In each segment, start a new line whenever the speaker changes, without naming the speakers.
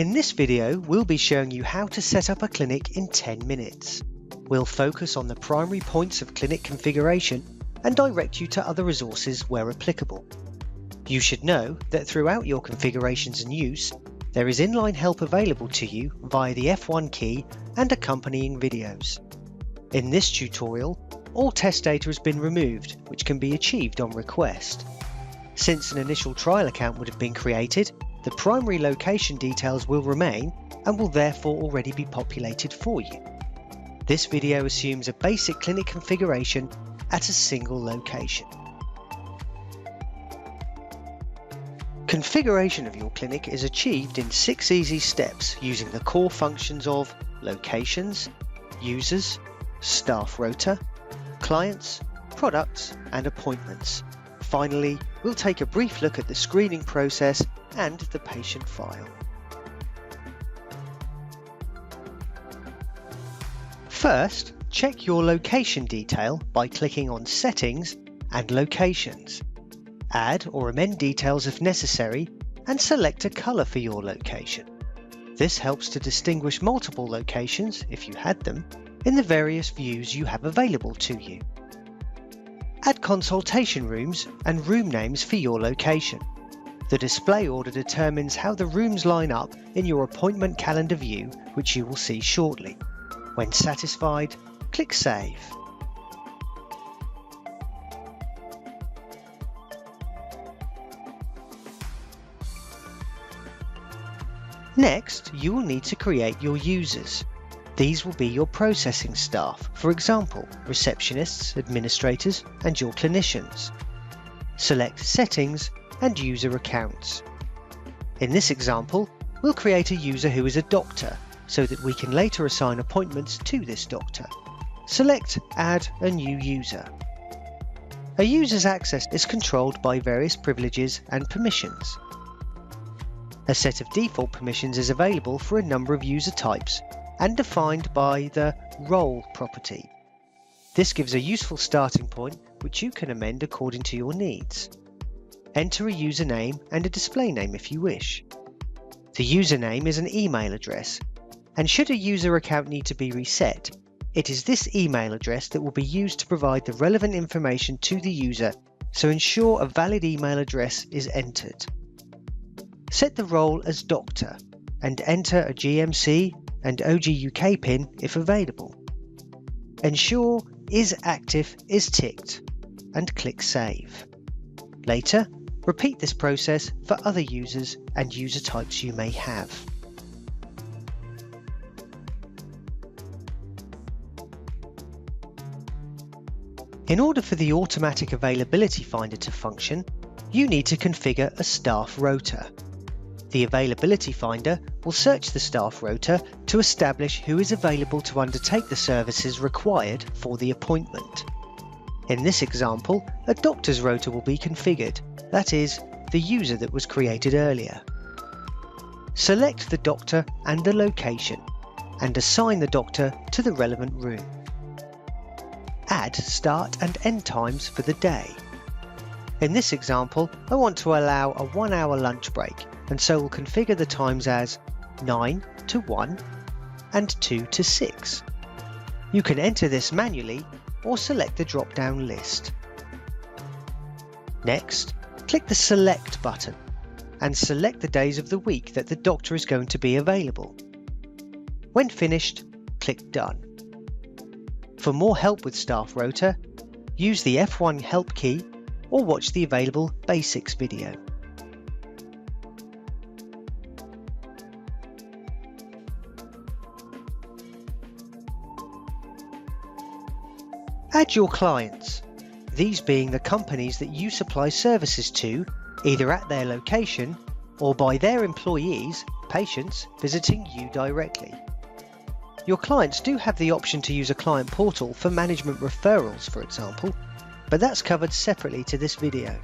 In this video, we'll be showing you how to set up a clinic in 10 minutes. We'll focus on the primary points of clinic configuration and direct you to other resources where applicable. You should know that throughout your configurations and use, there is inline help available to you via the F1 key and accompanying videos. In this tutorial, all test data has been removed, which can be achieved on request. Since an initial trial account would have been created, the primary location details will remain and will therefore already be populated for you. This video assumes a basic clinic configuration at a single location. Configuration of your clinic is achieved in 6 easy steps using the core functions of locations, users, staff rota, clients, products, and appointments. Finally, we'll take a brief look at the screening process and the patient file. First, check your location detail by clicking on Settings and Locations. Add or amend details if necessary and select a colour for your location. This helps to distinguish multiple locations, if you had them, in the various views you have available to you. Add consultation rooms and room names for your location. The display order determines how the rooms line up in your appointment calendar view, which you will see shortly. When satisfied, click Save. Next, you will need to create your users. These will be your processing staff, for example, receptionists, administrators, and your clinicians. Select Settings and User Accounts. In this example, we'll create a user who is a doctor so that we can later assign appointments to this doctor. Select Add a New User. A user's access is controlled by various privileges and permissions. A set of default permissions is available for a number of user types and defined by the Role property. This gives a useful starting point which you can amend according to your needs. Enter a username and a display name if you wish. The username is an email address, and should a user account need to be reset, it is this email address that will be used to provide the relevant information to the user, so ensure a valid email address is entered. Set the role as Doctor and enter a GMC and OGUK pin if available. Ensure Is Active is ticked and click Save. Later, repeat this process for other users and user types you may have. In order for the Automatic Availability Finder to function, you need to configure a staff rota. The Availability Finder will search the staff rota to establish who is available to undertake the services required for the appointment. In this example, a doctor's rota will be configured, that is, the user that was created earlier. Select the doctor and the location, and assign the doctor to the relevant room. Add start and end times for the day. In this example, I want to allow a 1-hour lunch break, and so will configure the times as 9 to 1 and 2 to 6. You can enter this manually or select the drop-down list. Next, click the Select button and select the days of the week that the doctor is going to be available. When finished, click Done. For more help with Staff Rota, use the F1 Help key or watch the available Basics video. Add your clients, these being the companies that you supply services to, either at their location or by their employees, patients, visiting you directly. Your clients do have the option to use a client portal for management referrals, for example, but that's covered separately to this video.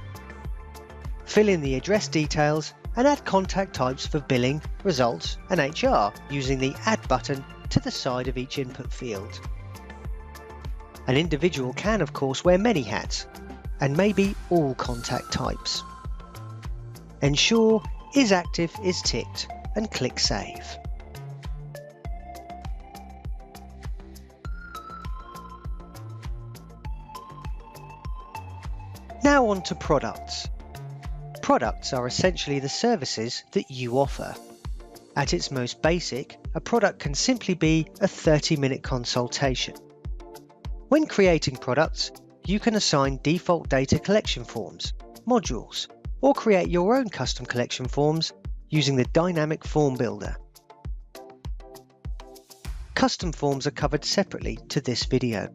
Fill in the address details and add contact types for billing, results, and HR using the Add button to the side of each input field. An individual can, of course, wear many hats, and maybe all contact types. Ensure Is Active is ticked and click Save. Now on to products. Products are essentially the services that you offer. At its most basic, a product can simply be a 30-minute consultation. When creating products, you can assign default data collection forms, modules, or create your own custom collection forms using the Dynamic Form Builder. Custom forms are covered separately to this video.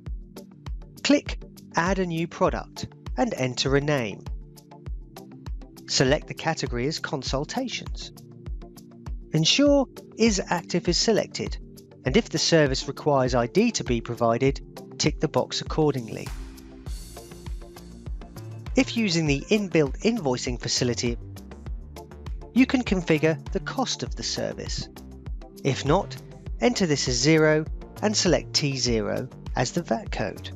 Click Add a new product and enter a name. Select the category as Consultations. Ensure Is Active is selected, and if the service requires ID to be provided, tick the box accordingly. If using the inbuilt invoicing facility, you can configure the cost of the service. If not, enter this as 0 and select T0 as the VAT code.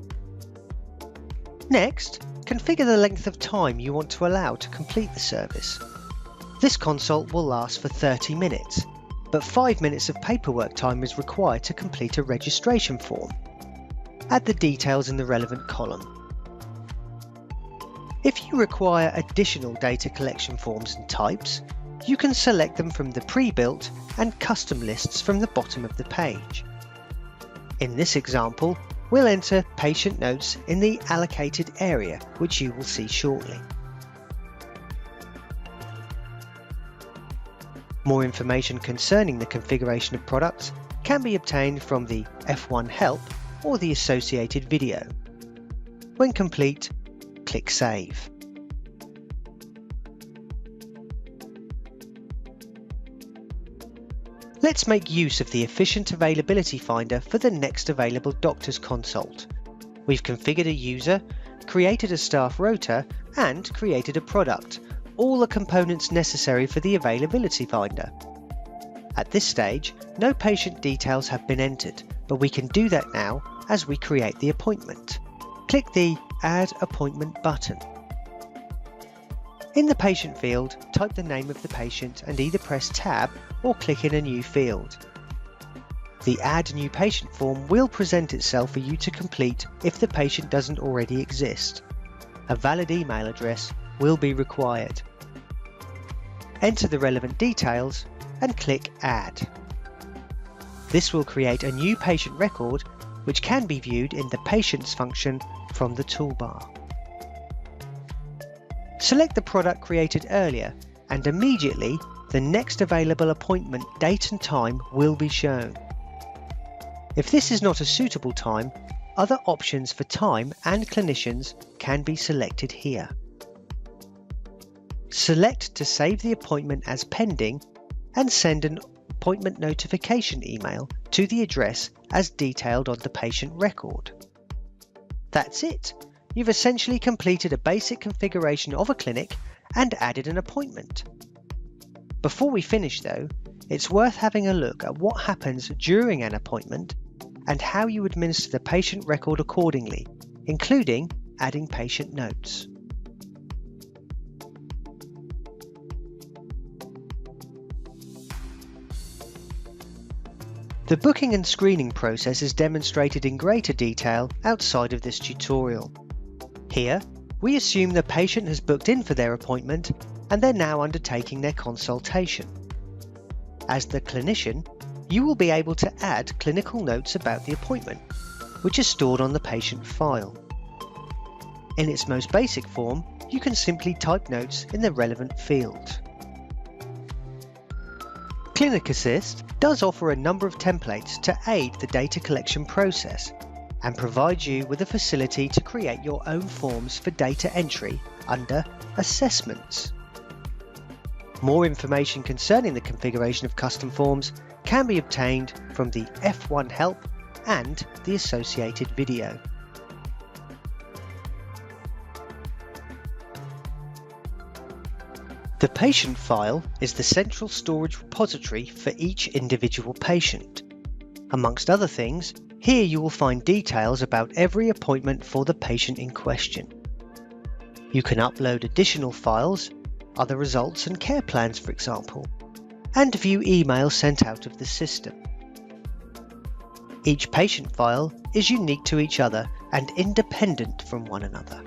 Next, configure the length of time you want to allow to complete the service. This consult will last for 30 minutes, but 5 minutes of paperwork time is required to complete a registration form. Add the details in the relevant column. If you require additional data collection forms and types, you can select them from the pre-built and custom lists from the bottom of the page. In this example, we'll enter patient notes in the allocated area, which you will see shortly. More information concerning the configuration of products can be obtained from the F1 help or the associated video. When complete, click Save. Let's make use of the Efficient Availability Finder for the next available doctor's consult. We've configured a user, created a staff rota, and created a product, all the components necessary for the Availability Finder. At this stage, no patient details have been entered, but we can do that now as we create the appointment. Click the Add Appointment button. In the patient field, type the name of the patient and either press Tab or click in a new field. The Add New Patient form will present itself for you to complete if the patient doesn't already exist. A valid email address will be required. Enter the relevant details and click Add. This will create a new patient record which can be viewed in the Patients function from the toolbar. Select the product created earlier and immediately the next available appointment date and time will be shown. If this is not a suitable time, other options for time and clinicians can be selected here. Select to save the appointment as pending and send an appointment notification email to the address as detailed on the patient record. That's it! You've essentially completed a basic configuration of a clinic and added an appointment. Before we finish though, it's worth having a look at what happens during an appointment and how you administer the patient record accordingly, including adding patient notes. The booking and screening process is demonstrated in greater detail outside of this tutorial. Here, we assume the patient has booked in for their appointment and they're now undertaking their consultation. As the clinician, you will be able to add clinical notes about the appointment, which is stored on the patient file. In its most basic form, you can simply type notes in the relevant field. Clinic Assist does offer a number of templates to aid the data collection process and provide you with a facility to create your own forms for data entry under Assessments. More information concerning the configuration of custom forms can be obtained from the F1 help and the associated video. The patient file is the central storage repository for each individual patient. Amongst other things, here you will find details about every appointment for the patient in question. You can upload additional files, other results and care plans for example, and view emails sent out of the system. Each patient file is unique to each other and independent from one another.